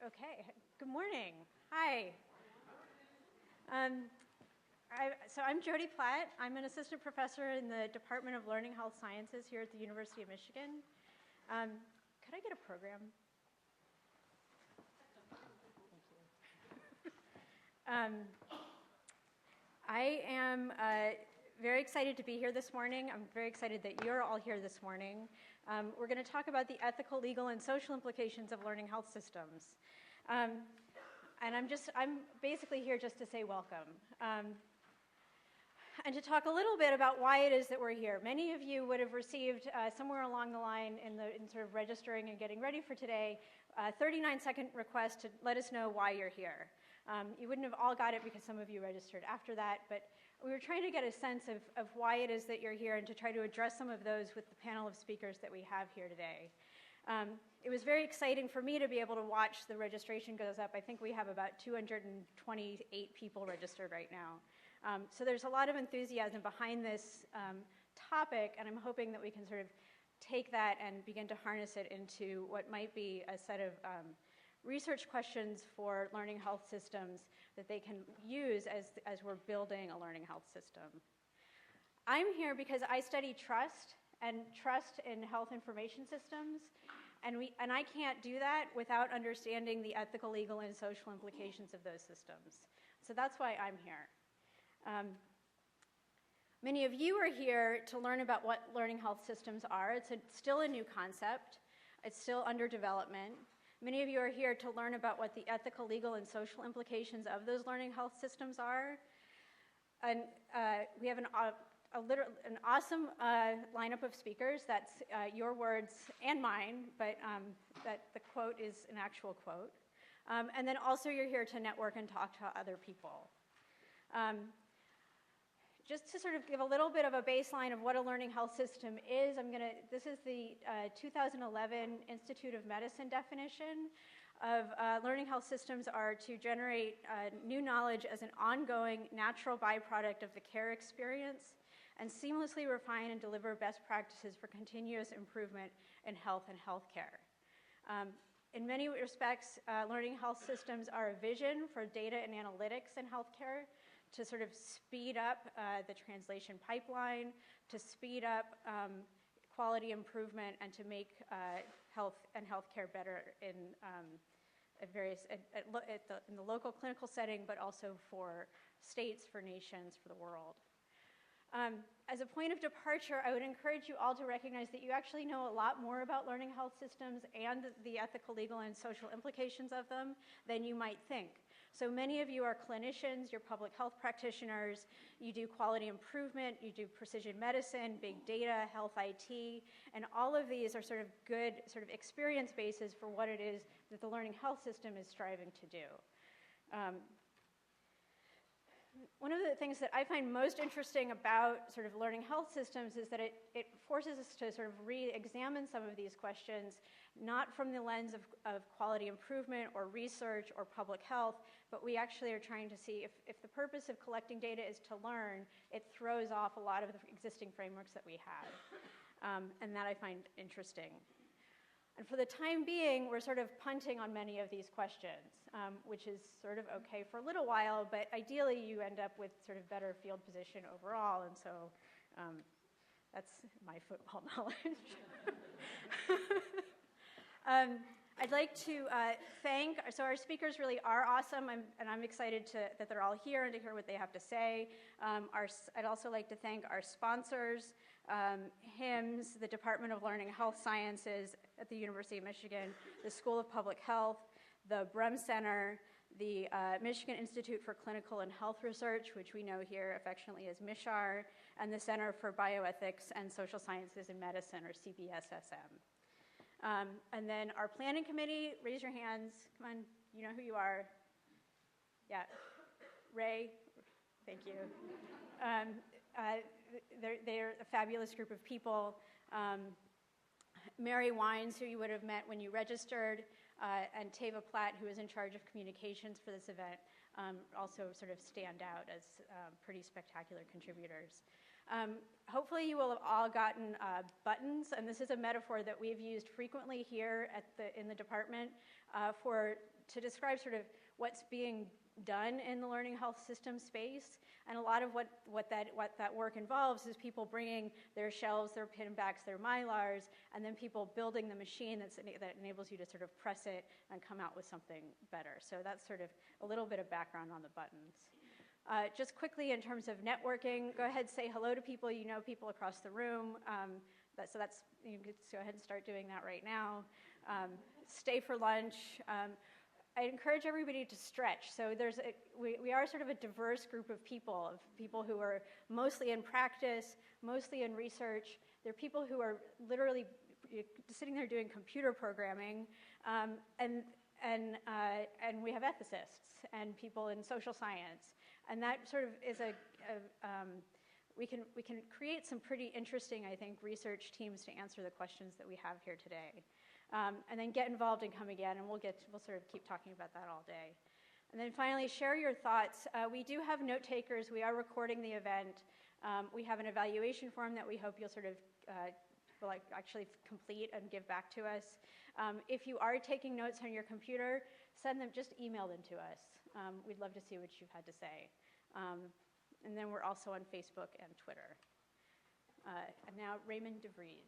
Okay, good morning. Hi. So I'm Jodyn Platt. I'm an assistant professor in the Department of Learning Health Sciences here at the University of Michigan. Could I get a program? Thank you. I am very excited to be here this morning. I'm very excited that you're all here this morning. We're going to talk about the ethical, legal, and social implications of learning health systems. And I'm basically here just to say welcome. And to talk a little bit about why it is that we're here. Many of you would have received somewhere along the line in sort of registering and getting ready for today, a 39-second request to let us know why you're here. You wouldn't have all got it because some of you registered after that, but we were trying to get a sense of why it is that you're here and to try to address some of those with the panel of speakers that we have here today. It was very exciting for me to be able to watch the registration goes up. I think we have about 228 people registered right now. So there's a lot of enthusiasm behind this topic, and I'm hoping that we can sort of take that and begin to harness it into what might be a set of research questions for learning health systems that they can use as we're building a learning health system. I'm here because I study trust and trust in health information systems, and I can't do that without understanding the ethical, legal, and social implications of those systems. So that's why I'm here. Many of you are here to learn about what learning health systems are. It's still a new concept. It's still under development. Many of you are here to learn about what the ethical, legal, and social implications of those learning health systems are. And we have an awesome lineup of speakers. That's your words and mine, but that the quote is an actual quote. And then also you're here to network and talk to other people. Just to sort of give a little bit of a baseline of what a learning health system is, this is the 2011 Institute of Medicine definition of learning health systems are to generate new knowledge as an ongoing natural byproduct of the care experience and seamlessly refine and deliver best practices for continuous improvement in health and healthcare. In many respects, learning health systems are a vision for data and analytics in healthcare to sort of speed up the translation pipeline, to speed up quality improvement, and to make health and healthcare better in the local clinical setting, but also for states, for nations, for the world. As a point of departure, I would encourage you all to recognize that you actually know a lot more about learning health systems and the ethical, legal, and social implications of them than you might think. So many of you are clinicians, you're public health practitioners, you do quality improvement, you do precision medicine, big data, health IT, and all of these are sort of good sort of experience bases for what it is that the learning health system is striving to do. One of the things that I find most interesting about sort of learning health systems is that it forces us to sort of re-examine some of these questions, not from the lens of quality improvement or research or public health, but we actually are trying to see if the purpose of collecting data is to learn, it throws off a lot of the existing frameworks that we have. And that I find interesting. And for the time being, we're sort of punting on many of these questions, which is sort of okay for a little while, but ideally you end up with sort of better field position overall, and so that's my football knowledge. I'd like to thank, so our speakers really are awesome, and I'm excited that they're all here and to hear what they have to say. I'd also like to thank our sponsors, HIMSS, the Department of Learning Health Sciences at the University of Michigan, the School of Public Health, the Brehm Center, the Michigan Institute for Clinical and Health Research, which we know here affectionately as MICHAR, and the Center for Bioethics and Social Sciences in Medicine, or CBSSM. And then our planning committee, raise your hands. Come on, you know who you are. Yeah, Ray, thank you. They're a fabulous group of people. Mary Wines, who you would have met when you registered, and Teva Platt, who is in charge of communications for this event, also sort of stand out as pretty spectacular contributors. Hopefully you will have all gotten buttons, and this is a metaphor that we've used frequently here in the department to describe sort of what's being done in the learning health system space. And a lot of what that work involves is people bringing their shelves, their pinbacks, their Mylars, and then people building the machine that enables you to sort of press it and come out with something better. So that's sort of a little bit of background on the buttons. Just quickly, in terms of networking, go ahead, say hello to people. You know people across the room. You can go ahead and start doing that right now. Stay for lunch. I encourage everybody to stretch. So we are sort of a diverse group of people who are mostly in practice, mostly in research. There are people who are literally sitting there doing computer programming, and we have ethicists and people in social science. And that sort of is we can create some pretty interesting, I think, research teams to answer the questions that we have here today. And then get involved and come again, and we'll sort of keep talking about that all day. And then finally, share your thoughts. We do have note takers. We are recording the event. We have an evaluation form that we hope you'll sort of will actually complete and give back to us. If you are taking notes on your computer, just email them to us. We'd love to see what you've had to say. And then we're also on Facebook and Twitter. And now Raymond DeVries.